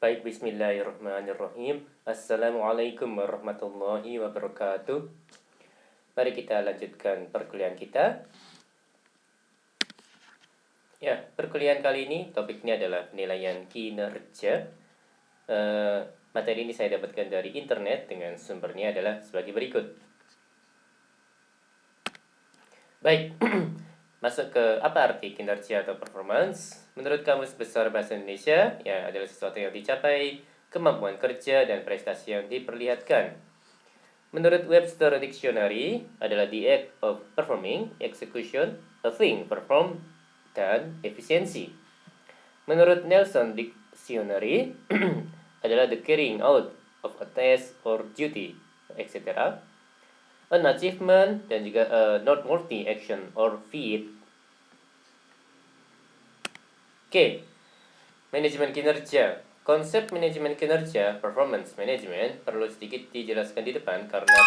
Baik, bismillahirrahmanirrahim. Assalamualaikum warahmatullahi wabarakatuh. Mari kita lanjutkan perkuliahan kita. Ya, perkuliahan kali ini topiknya adalah penilaian kinerja. Materi ini saya dapatkan dari internet dengan sumbernya adalah sebagai berikut. Baik, masuk ke apa arti kinerja atau performance? Menurut Kamus Besar Bahasa Indonesia, ya adalah sesuatu yang dicapai, kemampuan kerja, dan prestasi yang diperlihatkan. Menurut Webster Dictionary, adalah the act of performing, execution, a thing performed, dan efisiensi. Menurut Nelson Dictionary, adalah the carrying out of a task or duty, etc. An achievement dan juga a noteworthy action or feat. Oke, manajemen kinerja. Konsep manajemen kinerja, performance management, perlu sedikit dijelaskan di depan karena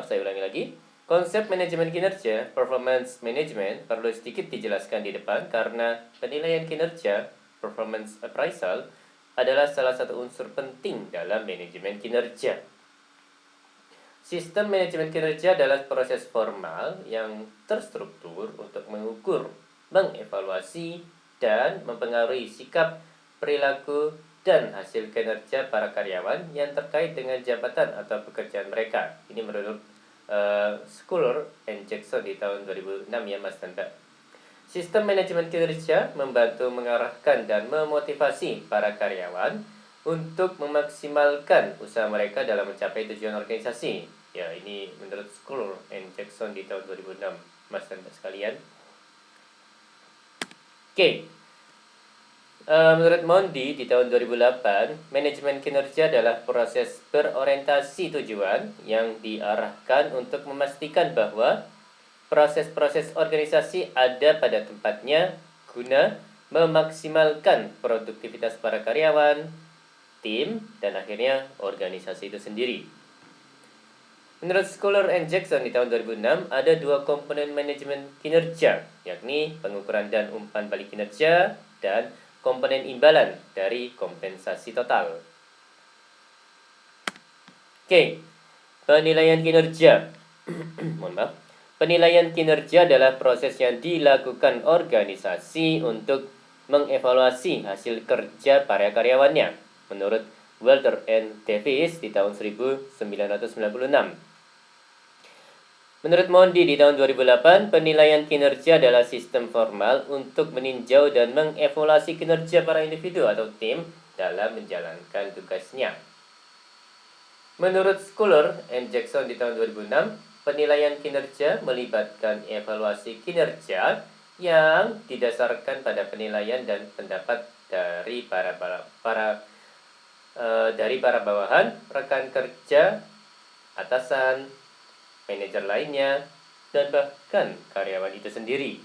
saya ulangi lagi. Konsep manajemen kinerja, performance management, perlu sedikit dijelaskan di depan karena penilaian kinerja, performance appraisal, adalah salah satu unsur penting dalam manajemen kinerja. Sistem manajemen kinerja adalah proses formal yang terstruktur untuk mengukur, mengevaluasi, dan mempengaruhi sikap, perilaku, dan hasil kinerja para karyawan yang terkait dengan jabatan atau pekerjaan mereka. Ini menurut Schuller and Jackson di tahun 2006 ya Mas dan Mbak. Sistem manajemen kinerja membantu mengarahkan dan memotivasi para karyawan untuk memaksimalkan usaha mereka dalam mencapai tujuan organisasi. Ya, ini menurut Schuller and Jackson di tahun 2006, Mas dan Mbak sekalian. Oke. Menurut Mondi di tahun 2008, manajemen kinerja adalah proses berorientasi tujuan yang diarahkan untuk memastikan bahwa proses-proses organisasi ada pada tempatnya guna memaksimalkan produktivitas para karyawan, tim, dan akhirnya organisasi itu sendiri. Menurut Schuller and Jackson di tahun 2006, ada dua komponen manajemen kinerja, yakni pengukuran dan umpan balik kinerja dan komponen imbalan dari kompensasi total. Oke, penilaian kinerja. Mohon maaf. Penilaian kinerja adalah proses yang dilakukan organisasi untuk mengevaluasi hasil kerja para karyawannya, menurut Walter N. Davis di tahun 1996. Menurut Mondi di tahun 2008, penilaian kinerja adalah sistem formal untuk meninjau dan mengevaluasi kinerja para individu atau tim dalam menjalankan tugasnya. Menurut Schuller and Jackson di tahun 2006, penilaian kinerja melibatkan evaluasi kinerja yang didasarkan pada penilaian dan pendapat dari para bawahan, rekan kerja, atasan, manajer lainnya, dan bahkan karyawan itu sendiri.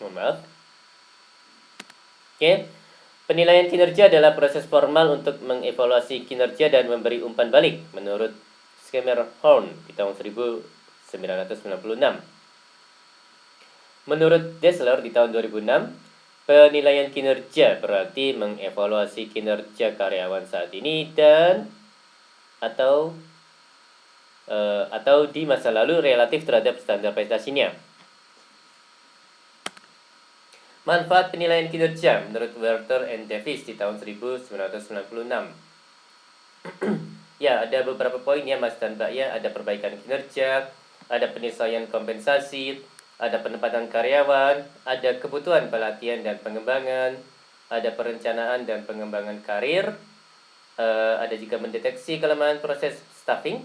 Mohon maaf. Oke, penilaian kinerja adalah proses formal untuk mengevaluasi kinerja dan memberi umpan balik menurut Schermerhorn di tahun 1996. Menurut Dessler di tahun 2006, penilaian kinerja berarti mengevaluasi kinerja karyawan saat ini dan atau di masa lalu relatif terhadap standar prestasinya. Manfaat penilaian kinerja menurut Walter and Davis di tahun 1996. Ya, ada beberapa poin ya Mas dan Mbak ya. Ada perbaikan kinerja, ada penyesuaian kompensasi, ada penempatan karyawan, ada kebutuhan pelatihan dan pengembangan, ada perencanaan dan pengembangan karir, ada juga mendeteksi kelemahan proses staffing,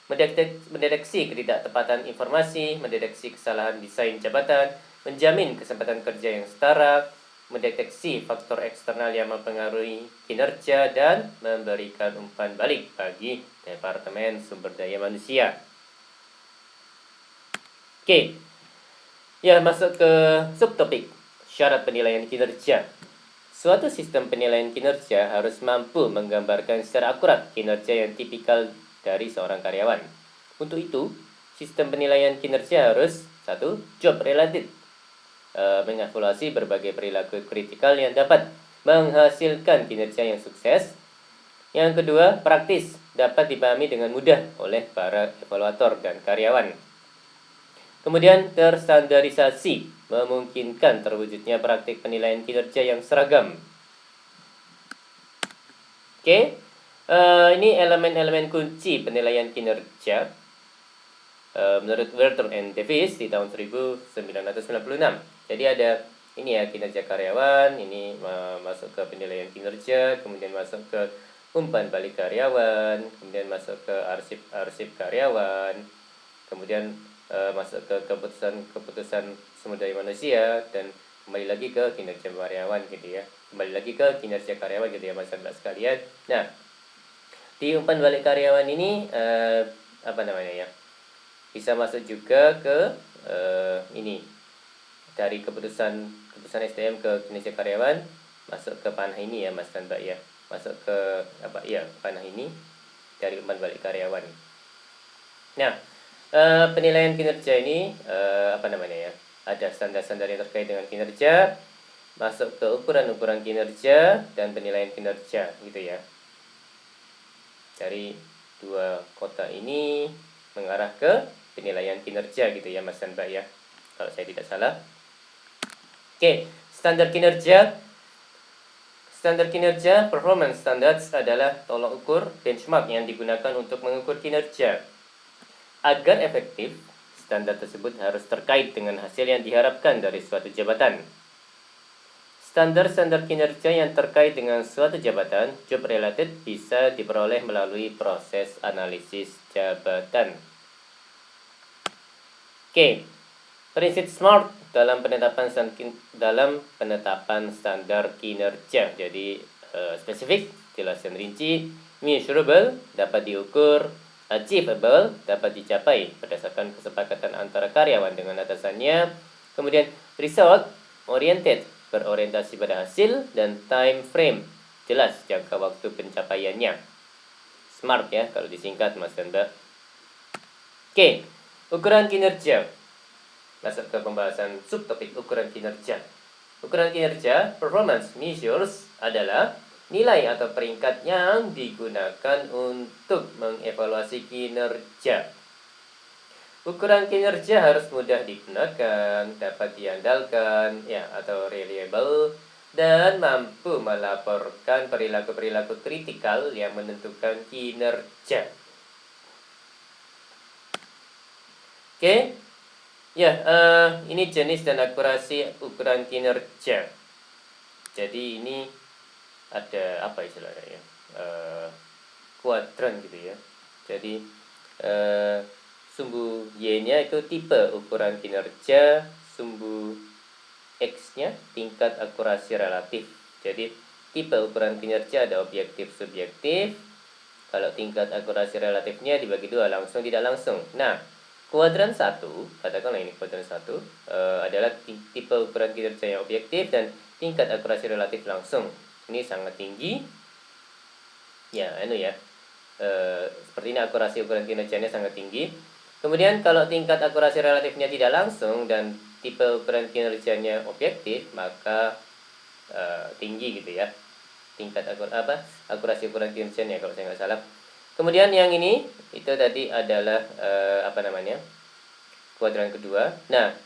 mendeteksi ketidaktepatan informasi, mendeteksi kesalahan desain jabatan, menjamin kesempatan kerja yang setara, mendeteksi faktor eksternal yang mempengaruhi kinerja, dan memberikan umpan balik bagi Departemen Sumber Daya Manusia. Oke, ya masuk ke subtopik syarat penilaian kinerja. Suatu sistem penilaian kinerja harus mampu menggambarkan secara akurat kinerja yang tipikal dari seorang karyawan. Untuk itu, sistem penilaian kinerja harus 1. Job related. mengevaluasi berbagai perilaku kritikal yang dapat menghasilkan kinerja yang sukses. Yang kedua, praktis, dapat dipahami dengan mudah oleh para evaluator dan karyawan. Kemudian, terstandarisasi, memungkinkan terwujudnya praktik penilaian kinerja yang seragam. Oke, ini elemen-elemen kunci penilaian kinerja menurut Wharton and Davis di tahun 1996. Jadi ada ini ya, kinerja karyawan, ini masuk ke penilaian kinerja, kemudian masuk ke umpan balik karyawan, kemudian masuk ke arsip karyawan, kemudian masuk ke keputusan sumber daya manusia, dan kembali lagi ke kinerja karyawan gitu ya. Kembali lagi ke kinerja karyawan gitu ya masyarakat sekalian. Nah, di umpan balik karyawan ini apa namanya ya? Bisa masuk juga ke ini dari keputusan SDM ke kinerja karyawan, masuk ke panah ini ya Mas dan Mbak ya, masuk ke apa ya, panah ini dari umpan balik karyawan. Nah, penilaian kinerja ini apa namanya ya, ada standar-standar yang terkait dengan kinerja, masuk ke ukuran-ukuran kinerja dan penilaian kinerja gitu ya. Dari dua kota ini mengarah ke penilaian kinerja gitu ya Mas dan Mbak ya, kalau saya tidak salah. Oke, standar kinerja. Standar kinerja, performance standards adalah tolok ukur benchmark yang digunakan untuk mengukur kinerja. Agar efektif, standar tersebut harus terkait dengan hasil yang diharapkan dari suatu jabatan. Standar-standar kinerja yang terkait dengan suatu jabatan, job related, bisa diperoleh melalui proses analisis jabatan. Oke, prinsip SMART dalam penetapan standar kinerja. Jadi spesifik, jelas dan rinci, measurable, dapat diukur, achievable, dapat dicapai berdasarkan kesepakatan antara karyawan dengan atasannya. Kemudian result oriented, berorientasi pada hasil, dan time frame, jelas jangka waktu pencapaiannya. SMART ya kalau disingkat Mas dan Mbak. Oke, ukuran kinerja. Masuk ke pembahasan subtopik ukuran kinerja. Ukuran kinerja, performance measures, adalah nilai atau peringkat yang digunakan untuk mengevaluasi kinerja. Ukuran kinerja harus mudah digunakan, dapat diandalkan, ya, atau reliable, dan mampu melaporkan perilaku-perilaku kritikal yang menentukan kinerja. Oke, ya, ini jenis dan akurasi ukuran kinerja. Jadi ini ada apa istilahnya ya, kuadran gitu ya. Jadi sumbu Y-nya itu tipe ukuran kinerja, sumbu X-nya tingkat akurasi relatif. Jadi tipe ukuran kinerja ada objektif, subjektif. Kalau tingkat akurasi relatifnya dibagi dua, langsung tidak langsung. Nah, kuadran 1, katakanlah ini kuadran 1, adalah tipe ukuran kinerja yang objektif dan tingkat akurasi relatif langsung. Ini sangat tinggi. Ya, seperti ini akurasi ukuran kinerjanya sangat tinggi. Kemudian kalau tingkat akurasi relatifnya tidak langsung dan tipe ukuran kinerjanya objektif, maka tinggi gitu ya. Tingkat akurasi ukuran kinerjanya kalau saya nggak salah. Kemudian yang ini itu tadi adalah kuadran kedua. Nah,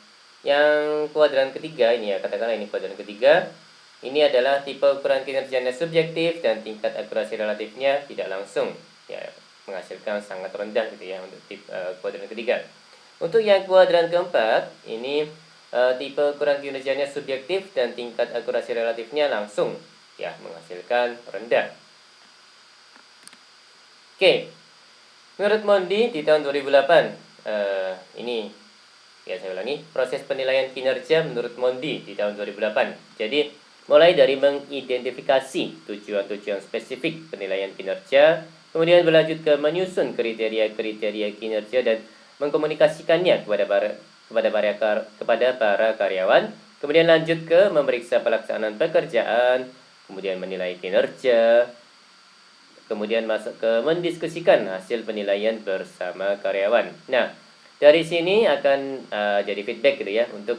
yang kuadran ketiga ini ya, katakanlah ini kuadran ketiga. Ini adalah tipe ukuran kinerjanya subjektif dan tingkat akurasi relatifnya tidak langsung, ya, menghasilkan sangat rendah gitu ya untuk kuadran ketiga. Untuk yang kuadran keempat, ini tipe ukuran kinerjanya subjektif dan tingkat akurasi relatifnya langsung, ya, menghasilkan rendah. Oke, menurut Mondi di tahun 2008, ini ya saya ulangi, proses penilaian kinerja menurut Mondi di tahun 2008. Jadi mulai dari mengidentifikasi tujuan-tujuan spesifik penilaian kinerja, kemudian berlanjut ke menyusun kriteria-kriteria kinerja dan mengkomunikasikannya kepada para karyawan, kemudian lanjut ke memeriksa pelaksanaan pekerjaan, kemudian menilai kinerja, kemudian masuk ke mendiskusikan hasil penilaian bersama karyawan. Nah, Dari sini akan jadi feedback gitu ya untuk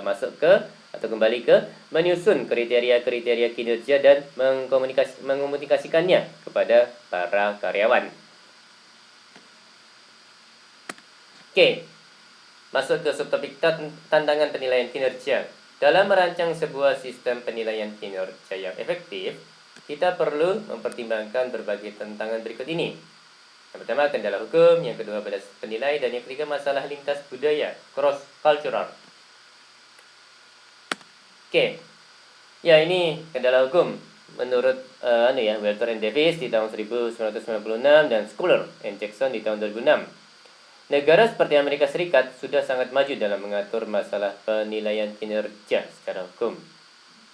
masuk ke atau kembali ke menyusun kriteria-kriteria kinerja dan mengomunikasikannya kepada para karyawan. Oke, masuk ke subtopik tantangan penilaian kinerja. Dalam merancang sebuah sistem penilaian kinerja yang efektif, kita perlu mempertimbangkan berbagai tantangan berikut ini. Yang pertama, kendala hukum. Yang kedua, batas penilai. Dan yang ketiga, masalah lintas budaya, cross-cultural. Oke, ya ini kendala hukum. Menurut Welter and Davis di tahun 1996 dan Schuller and Jackson di tahun 2006. Negara seperti Amerika Serikat sudah sangat maju dalam mengatur masalah penilaian kinerja secara hukum.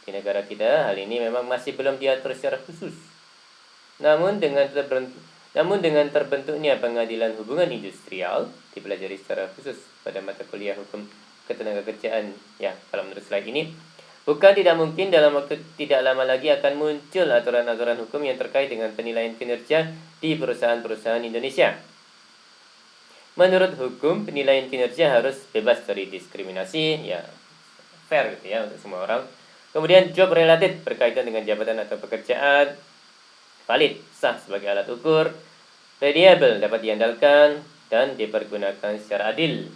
Di negara kita, hal ini memang masih belum diatur secara khusus. Namun dengan terbentuknya pengadilan hubungan industrial dipelajari secara khusus pada mata kuliah hukum ketenagakerjaan. Ya, kalau menurut slide ini, bukan tidak mungkin dalam waktu tidak lama lagi akan muncul aturan-aturan hukum yang terkait dengan penilaian kinerja di perusahaan-perusahaan Indonesia. Menurut hukum, penilaian kinerja harus bebas dari diskriminasi, ya fair gitu ya untuk semua orang. Kemudian job related berkaitan dengan jabatan atau pekerjaan, valid, sah sebagai alat ukur, reliable dapat diandalkan, dan dipergunakan secara adil.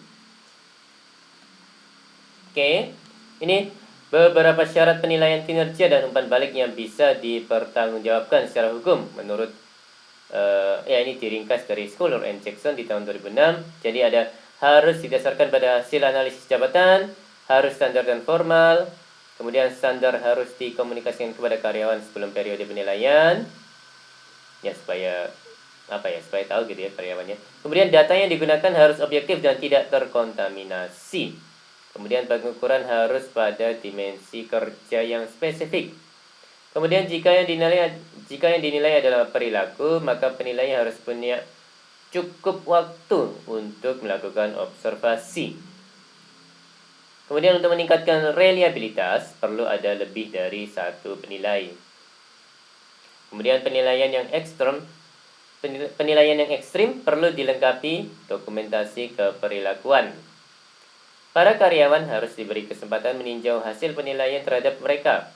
Oke, ini beberapa syarat penilaian kinerja dan umpan balik yang bisa dipertanggungjawabkan secara hukum menurut ini diringkas dari Schuller and Jackson di tahun 2006. Jadi ada harus didasarkan pada hasil analisis jabatan, harus standar dan formal, kemudian standar harus dikomunikasikan kepada karyawan sebelum periode penilaian, ya supaya tahu gitu ya karyawannya. Kemudian data yang digunakan harus objektif dan tidak terkontaminasi. Kemudian pengukuran harus pada dimensi kerja yang spesifik. Kemudian jika yang dinilai adalah perilaku, maka penilai harus punya cukup waktu untuk melakukan observasi. Kemudian untuk meningkatkan reliabilitas perlu ada lebih dari satu penilai. Kemudian penilaian yang ekstrim perlu dilengkapi dokumentasi keperilakuan. Para karyawan harus diberi kesempatan meninjau hasil penilaian terhadap mereka.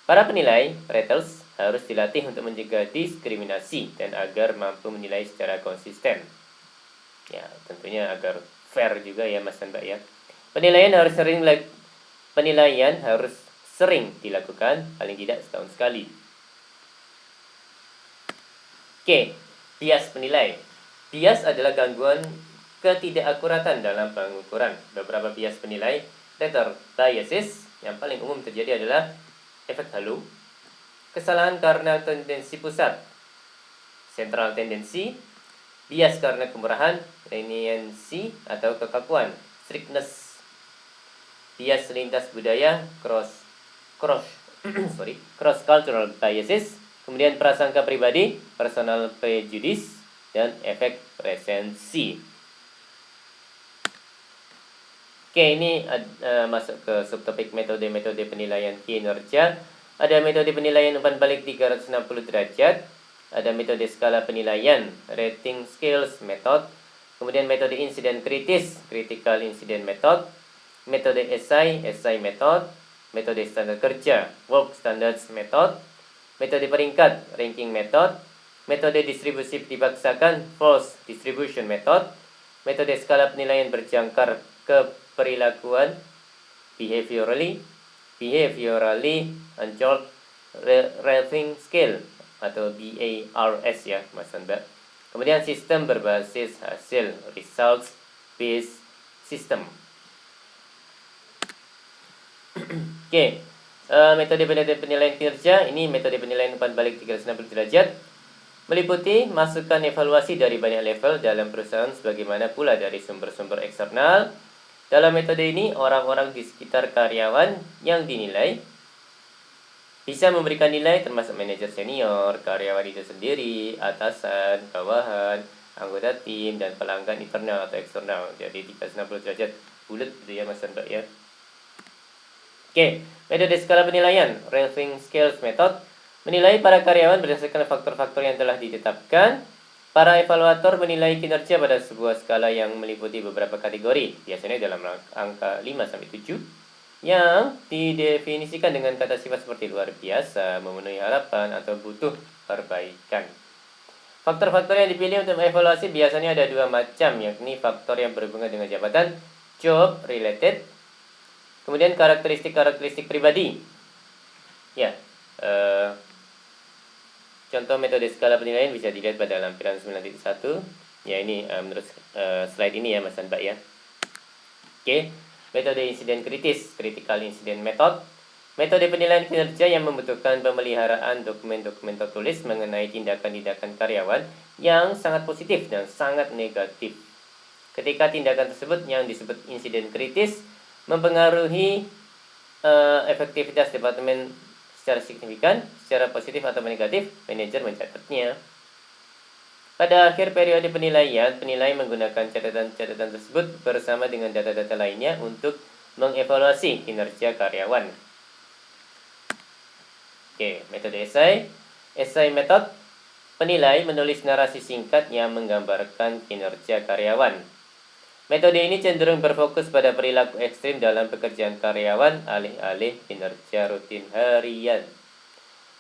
Para penilai, raters, harus dilatih untuk mencegah diskriminasi dan agar mampu menilai secara konsisten. Ya, tentunya agar fair juga ya Mas dan Mbak ya. Penilaian harus sering dilakukan, paling tidak setahun sekali. Oke, bias penilai. Bias adalah gangguan ketidakakuratan dalam pengukuran. Beberapa bias penilai, rater biases, yang paling umum terjadi adalah efek halo, kesalahan karena tendensi pusat, central tendency, bias karena kemurahan, leniency atau kekakuan, strictness, bias lintas budaya, cross cultural biases, kemudian prasangka pribadi, personal prejudice, dan efek resensi. Oke, ini masuk ke subtopik metode-metode penilaian kinerja. Ada metode penilaian umpan balik 360 derajat. Ada metode skala penilaian, rating scales method. Kemudian metode insiden kritis, critical incident method. Metode SI method. Metode standar kerja, work standards method. Metode peringkat, ranking method. Metode distribusi dipaksakan, forced distribution method. Metode skala penilaian berjangkar keperilakuan, behaviorally anchored rating scale atau BARS ya Mas Mbak. Kemudian sistem berbasis hasil, results based system. Oke, metode penilaian kinerja ini metode penilaian umpan balik 360 derajat meliputi masukan evaluasi dari banyak level dalam perusahaan sebagaimana pula dari sumber-sumber eksternal. Dalam metode ini, orang-orang di sekitar karyawan yang dinilai bisa memberikan nilai termasuk manajer senior, karyawan itu sendiri, atasan, bawahan, anggota tim, dan pelanggan internal atau eksternal. Jadi 360 derajat bulat gitu ya Mas dan Mbak ya. Oke, metode skala penilaian, rating scales method, menilai para karyawan berdasarkan faktor-faktor yang telah ditetapkan. Para evaluator menilai kinerja pada sebuah skala yang meliputi beberapa kategori, biasanya dalam angka 5-7, yang didefinisikan dengan kata sifat seperti luar biasa, memenuhi harapan, atau butuh perbaikan. Faktor-faktor yang dipilih untuk evaluasi biasanya ada dua macam, yakni faktor yang berhubungan dengan jabatan, job related, kemudian karakteristik pribadi. Ya, contoh metode skala penilaian bisa dilihat pada lampiran 9.1. Ya, ini menurut slide ini ya Mas dan Mbak ya. Oke, metode insiden kritis, critical incident method. Metode penilaian kinerja yang membutuhkan pemeliharaan dokumen-dokumen tertulis mengenai tindakan-tindakan karyawan yang sangat positif dan sangat negatif. Ketika tindakan tersebut yang disebut insiden kritis mempengaruhi efektivitas departemen secara signifikan, secara positif atau negatif, manajer mencatatnya. Pada akhir periode penilaian, penilai menggunakan catatan-catatan tersebut bersama dengan data-data lainnya untuk mengevaluasi kinerja karyawan. Oke, metode esai. Esai method, penilai menulis narasi singkat yang menggambarkan kinerja karyawan. Metode ini cenderung berfokus pada perilaku ekstrim dalam pekerjaan karyawan alih-alih kinerja rutin harian.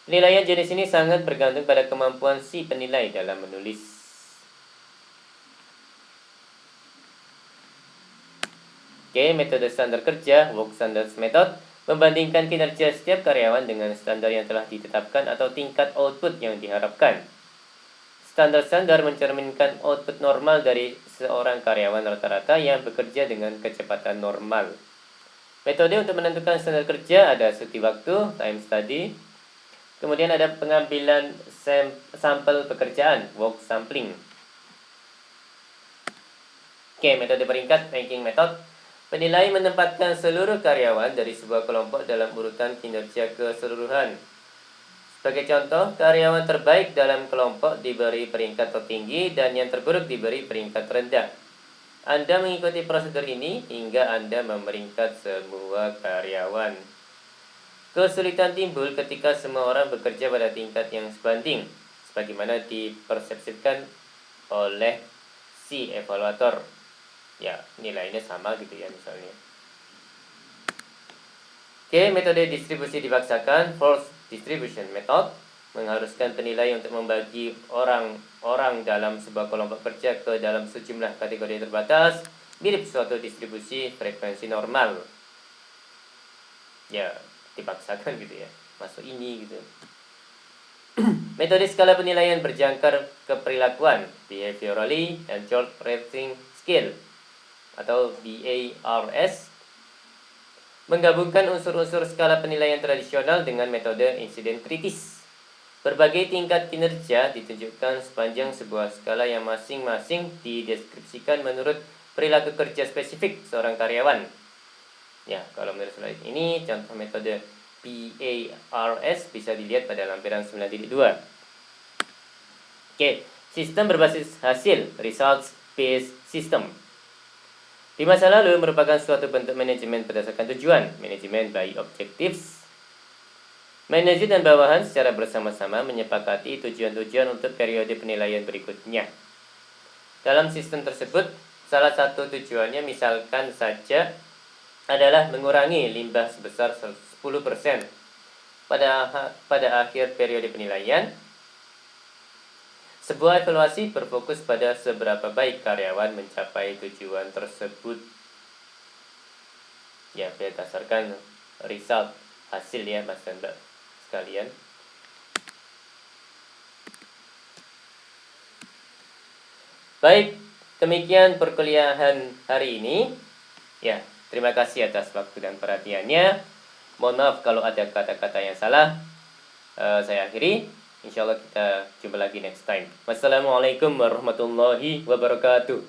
Penilaian jenis ini sangat bergantung pada kemampuan si penilai dalam menulis. Oke, metode standar kerja, work standards method, membandingkan kinerja setiap karyawan dengan standar yang telah ditetapkan atau tingkat output yang diharapkan. Standar-standar mencerminkan output normal dari seorang karyawan rata-rata yang bekerja dengan kecepatan normal. Metode untuk menentukan standar kerja ada studi waktu, time study. Kemudian ada pengambilan sampel pekerjaan, work sampling. Oke, metode peringkat, ranking method. Penilai menempatkan seluruh karyawan dari sebuah kelompok dalam urutan kinerja keseluruhan. Sebagai contoh, karyawan terbaik dalam kelompok diberi peringkat tertinggi dan yang terburuk diberi peringkat rendah. Anda mengikuti prosedur ini hingga Anda memeringkat semua karyawan. Kesulitan timbul ketika semua orang bekerja pada tingkat yang sebanding, sebagaimana dipersepsikan oleh si evaluator. Ya, nilainya sama gitu ya misalnya. Oke, metode distribusi dipaksakan, forced distribution method, mengharuskan penilai untuk membagi orang-orang dalam sebuah kelompok kerja ke dalam sejumlah kategori terbatas, mirip suatu distribusi frekuensi normal. Ya, dipaksakan gitu ya, masuk ini gitu. Metode skala penilaian berjangkar keperilakuan, behaviorally and job rating scale, atau BARS, menggabungkan unsur-unsur skala penilaian tradisional dengan metode insiden kritis. Berbagai tingkat kinerja ditunjukkan sepanjang sebuah skala yang masing-masing dideskripsikan menurut perilaku kerja spesifik seorang karyawan. Ya, kalau menurut slide ini, contoh metode BARS bisa dilihat pada lampiran 9.2. Oke, sistem berbasis hasil, results-based system. Di masa lalu merupakan suatu bentuk manajemen berdasarkan tujuan, manajemen by objectives. Manajer dan bawahan secara bersama-sama menyepakati tujuan-tujuan untuk periode penilaian berikutnya. Dalam sistem tersebut, salah satu tujuannya misalkan saja adalah mengurangi limbah sebesar 10% pada akhir periode penilaian. Sebuah evaluasi berfokus pada seberapa baik karyawan mencapai tujuan tersebut. Ya, berdasarkan result, hasil ya Mas dan Mbak sekalian. Baik, demikian perkuliahan hari ini. Ya, terima kasih atas waktu dan perhatiannya. Mohon maaf kalau ada kata-kata yang salah. Saya akhiri. Insya Allah kita jumpa lagi next time. Wassalamualaikum warahmatullahi wabarakatuh.